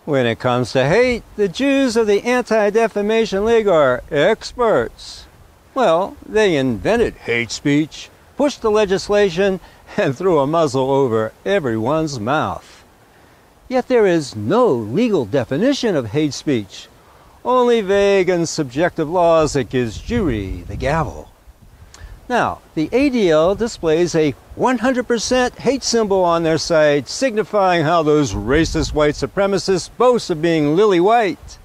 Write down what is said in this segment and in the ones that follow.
When it comes to hate, the Jews of the Anti-Defamation League are experts. Well, they invented hate speech, pushed the legislation, and threw a muzzle over everyone's mouth. Yet there is no legal definition of hate speech, only vague and subjective laws that gives Jewry the gavel. Now, the ADL displays a 100% hate symbol on their site, signifying how those racist white supremacists boast of being lily white.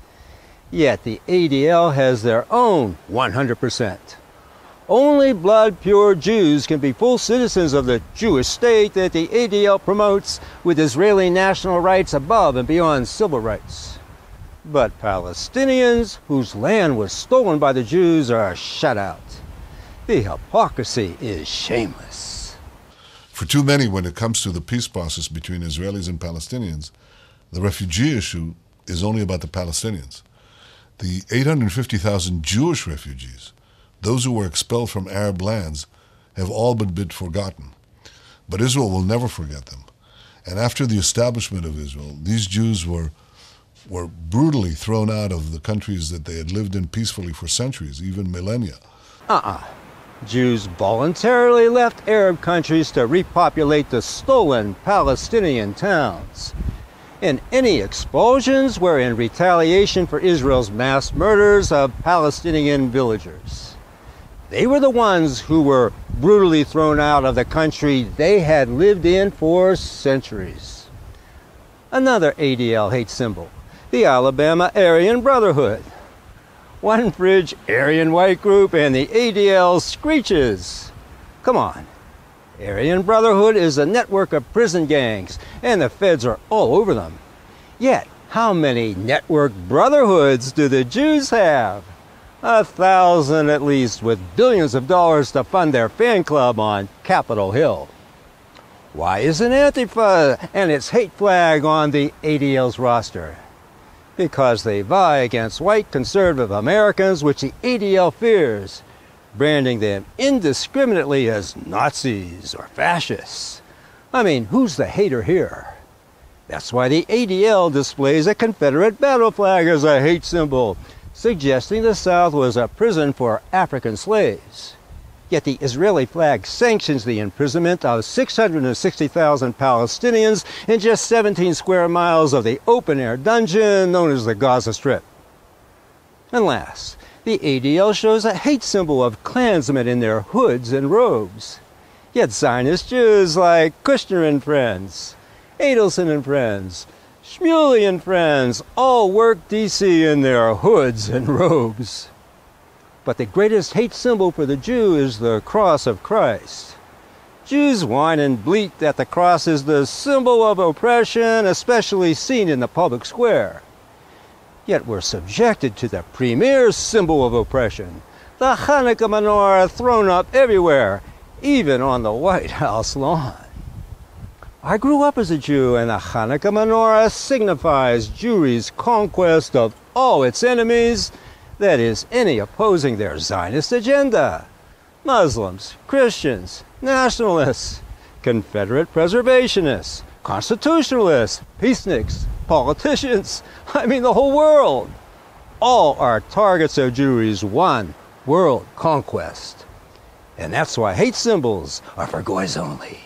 Yet the ADL has their own 100%. Only blood-pure Jews can be full citizens of the Jewish state that the ADL promotes, with Israeli national rights above and beyond civil rights. But Palestinians whose land was stolen by the Jews are shut out. The hypocrisy is shameless. For too many, when it comes to the peace process between Israelis and Palestinians, the refugee issue is only about the Palestinians. The 850,000 Jewish refugees, those who were expelled from Arab lands, have all been forgotten. But Israel will never forget them. And after the establishment of Israel, these Jews were brutally thrown out of the countries that they had lived in peacefully for centuries, even millennia. Jews voluntarily left Arab countries to repopulate the stolen Palestinian towns. And any expulsions were in retaliation for Israel's mass murders of Palestinian villagers. They were the ones who were brutally thrown out of the country they had lived in for centuries. Another ADL hate symbol, the Alabama Aryan Brotherhood. One fridge Aryan white group and the ADL screeches. Come on. Aryan Brotherhood is a network of prison gangs, and the feds are all over them. Yet, how many network brotherhoods do the Jews have? 1,000 at least, with billions of dollars to fund their fan club on Capitol Hill. Why isn't Antifa and its hate flag on the ADL's roster? Because they vie against white conservative Americans, which the ADL fears, branding them indiscriminately as Nazis or fascists. I mean, who's the hater here? That's why the ADL displays a Confederate battle flag as a hate symbol, suggesting the South was a prison for African slaves. Yet the Israeli flag sanctions the imprisonment of 660,000 Palestinians in just 17 square miles of the open-air dungeon known as the Gaza Strip. And last, the ADL shows a hate symbol of Klansmen in their hoods and robes. Yet Zionist Jews like Kushner and friends, Adelson and friends, Shmuley and friends all work DC in their hoods and robes. But the greatest hate symbol for the Jew is the cross of Christ. Jews whine and bleat that the cross is the symbol of oppression, especially seen in the public square. Yet we're subjected to the premier symbol of oppression, the Hanukkah menorah thrown up everywhere, even on the White House lawn. I grew up as a Jew, and the Hanukkah menorah signifies Jewry's conquest of all its enemies, that is, any opposing their Zionist agenda. Muslims, Christians, nationalists, Confederate preservationists, constitutionalists, peaceniks, politicians, I mean the whole world. All are targets of Jewry's one world conquest. And that's why hate symbols are for goys only.